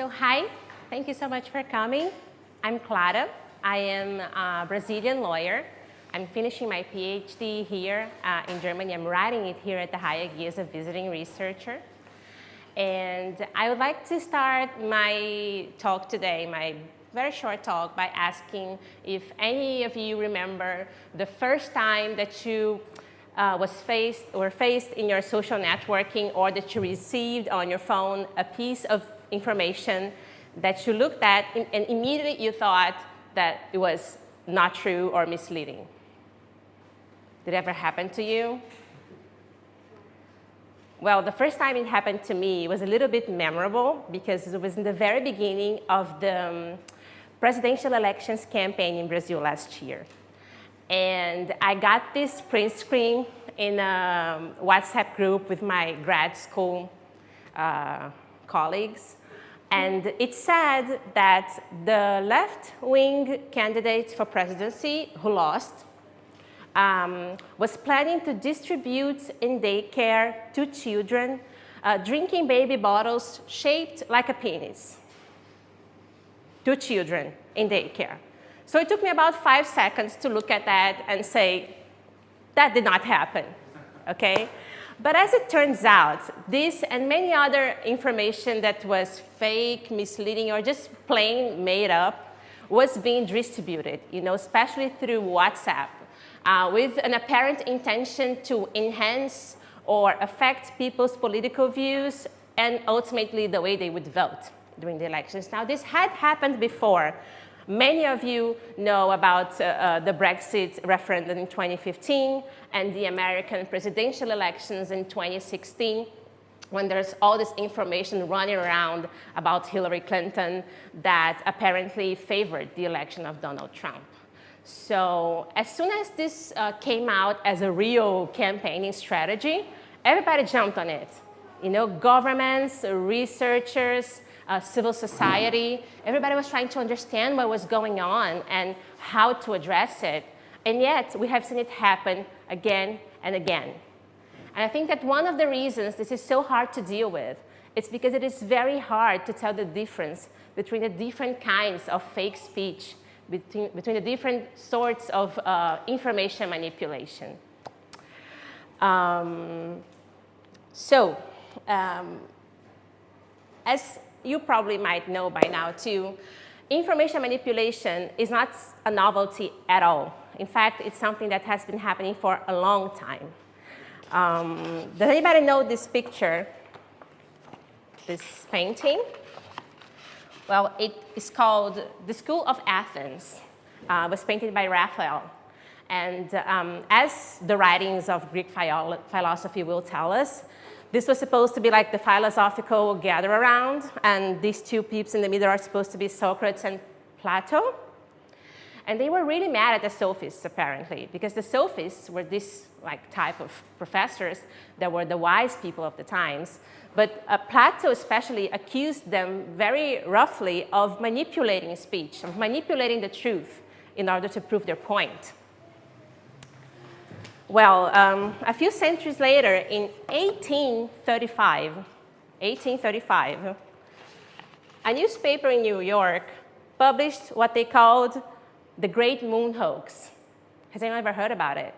So hi, thank you so much for coming. I'm Clara. I am a Brazilian lawyer. I'm finishing my PhD here in Germany. I'm writing it here at the HIAG as a visiting researcher. And I would like to start my talk today, my very short talk, by asking if any of you remember the first time that you were faced in your social networking, or that you received on your phone a piece of information that you looked at and immediately you thought that it was not true or misleading. Did it ever happen to you? Well, the first time it happened to me was a little bit memorable because it was in the very beginning of the presidential elections campaign in Brazil last year. And I got this print screen in a WhatsApp group with my grad school colleagues. And it said that the left-wing candidate for presidency, who lost, was planning to distribute in daycare to children drinking baby bottles shaped like a penis. To children in daycare. So it took me about 5 seconds to look at that and say, that did not happen, okay? But as it turns out, this and many other information that was fake, misleading, or just plain made up was being distributed, especially through WhatsApp, with an apparent intention to enhance or affect people's political views and ultimately the way they would vote during the elections. Now, this had happened before. Many of you know about the Brexit referendum in 2015 and the American presidential elections in 2016, when there's all this information running around about Hillary Clinton that apparently favored the election of Donald Trump. So as soon as this came out as a real campaigning strategy, everybody jumped on it. Governments, researchers, civil society, everybody was trying to understand what was going on and how to address it. And yet, we have seen it happen again and again. And I think that one of the reasons this is so hard to deal with is because it is very hard to tell the difference between the different kinds of fake speech, between the different sorts of information manipulation. As you probably might know by now too, information manipulation is not a novelty at all. In fact, it's something that has been happening for a long time. Does anybody know this picture, this painting? Well, it is called The School of Athens. It was painted by Raphael. And as the writings of Greek philosophy will tell us, this was supposed to be like the philosophical gather around, and these two peeps in the middle are supposed to be Socrates and Plato. And they were really mad at the sophists, apparently, because the sophists were this type of professors that were the wise people of the times. But Plato especially accused them very roughly of manipulating speech, of manipulating the truth in order to prove their point. Well, a few centuries later, in 1835, a newspaper in New York published what they called the Great Moon Hoax. Has anyone ever heard about it?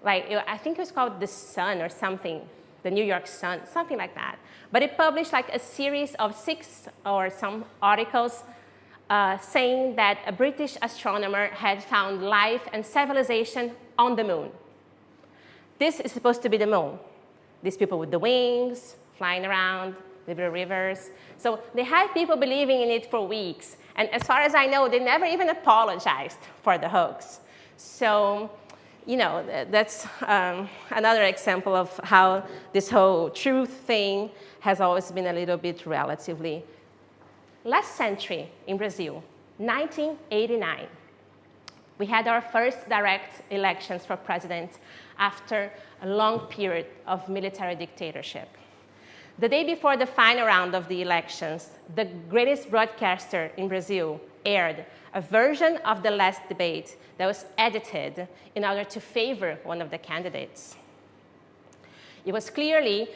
I think it was called The Sun or something, the New York Sun, something like that. But it published a series of 6 or some articles saying that a British astronomer had found life and civilization on the moon. This is supposed to be the moon. These people with the wings, flying around, the rivers. So they had people believing in it for weeks. And as far as I know, they never even apologized for the hoax. So, that's another example of how this whole truth thing has always been a little bit relatively. Last century in Brazil, 1989. We had our first direct elections for president after a long period of military dictatorship. The day before the final round of the elections, the greatest broadcaster in Brazil aired a version of the last debate that was edited in order to favor one of the candidates. He was clearly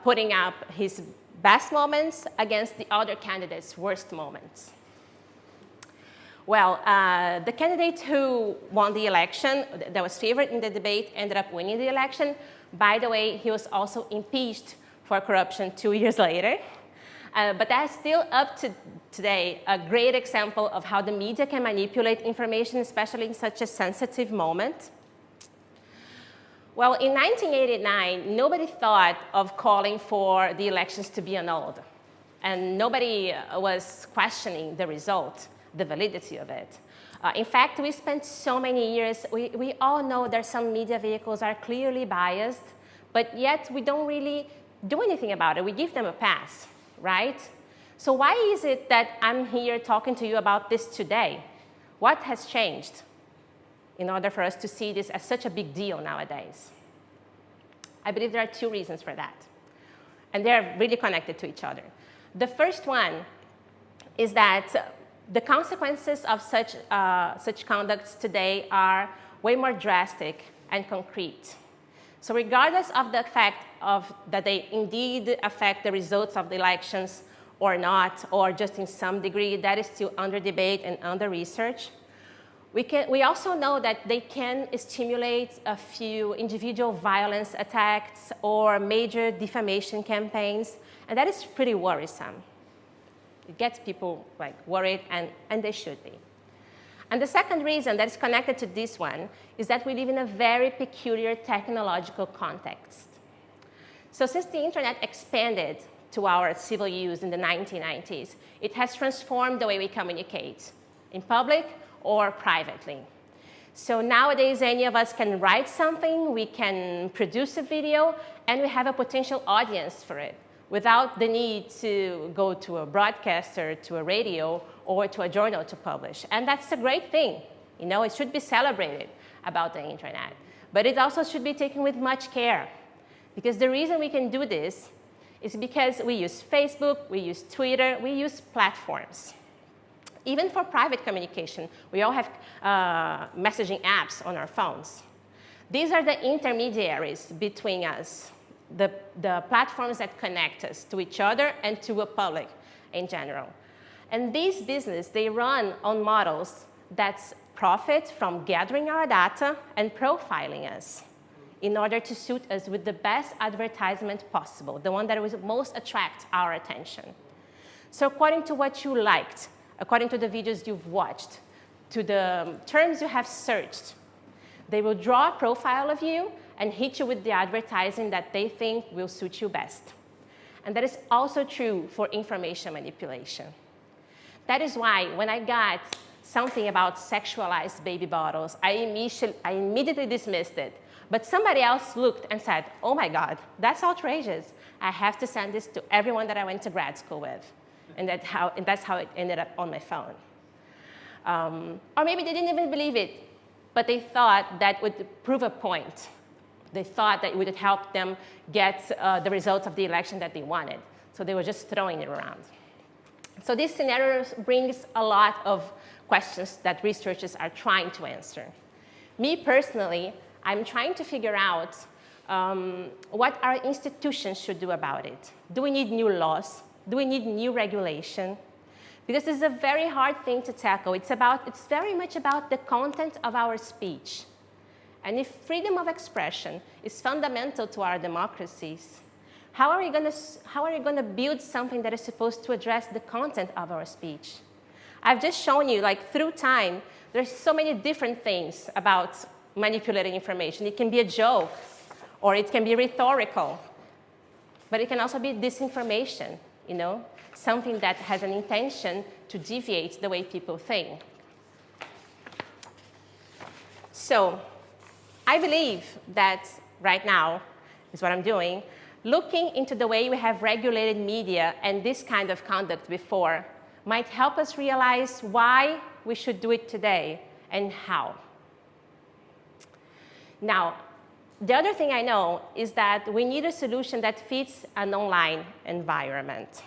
putting up his best moments against the other candidate's worst moments. Well, the candidate who won the election, that was favored in the debate, ended up winning the election. By the way, he was also impeached for corruption 2 years later. But that's still up to today a great example of how the media can manipulate information, especially in such a sensitive moment. Well, in 1989, nobody thought of calling for the elections to be annulled. And nobody was questioning the result, the validity of it. In fact, we spent so many years, we all know that some media vehicles are clearly biased, but yet we don't really do anything about it. We give them a pass, right? So why is it that I'm here talking to you about this today? What has changed in order for us to see this as such a big deal nowadays? I believe there are two reasons for that. And they're really connected to each other. The first one is that the consequences of such conducts today are way more drastic and concrete. So regardless of the fact that they indeed affect the results of the elections or not, or just in some degree, that is still under debate and under research. We also know that they can stimulate a few individual violence attacks or major defamation campaigns, and that is pretty worrisome. It gets people worried, and they should be. And the second reason that is connected to this one is that we live in a very peculiar technological context. So since the internet expanded to our civil use in the 1990s, it has transformed the way we communicate in public or privately. So nowadays, any of us can write something, we can produce a video, and we have a potential audience for it without the need to go to a broadcaster, to a radio, or to a journal to publish. And that's a great thing. You know, it should be celebrated about the internet. But it also should be taken with much care. Because the reason we can do this is because we use Facebook, we use Twitter, we use platforms. Even for private communication, we all have messaging apps on our phones. These are the intermediaries between us, the platforms that connect us to each other and to a public in general. And these businesses, they run on models that profit from gathering our data and profiling us in order to suit us with the best advertisement possible, the one that will most attract our attention. So according to what you liked, according to the videos you've watched, to the terms you have searched, they will draw a profile of you and hit you with the advertising that they think will suit you best. And that is also true for information manipulation. That is why when I got something about sexualized baby bottles, I immediately dismissed it. But somebody else looked and said, oh my God, that's outrageous. I have to send this to everyone that I went to grad school with. And that's how it ended up on my phone. Or maybe they didn't even believe it, but they thought that would prove a point. They thought that it would help them get the results of the election that they wanted. So they were just throwing it around. So this scenario brings a lot of questions that researchers are trying to answer. Me personally, I'm trying to figure out what our institutions should do about it. Do we need new laws? Do we need new regulation? Because this is a very hard thing to tackle. It's very much about the content of our speech. And if freedom of expression is fundamental to our democracies, how are you going to build something that is supposed to address the content of our speech? I've just shown you, through time, there's so many different things about manipulating information. It can be a joke, or it can be rhetorical, but it can also be disinformation, something that has an intention to deviate the way people think. So I believe that right now is what I'm doing, looking into the way we have regulated media and this kind of conduct before might help us realize why we should do it today and how. Now, the other thing I know is that we need a solution that fits an online environment.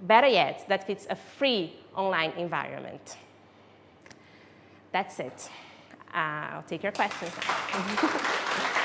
Better yet, that fits a free online environment. That's it. I'll take your questions now.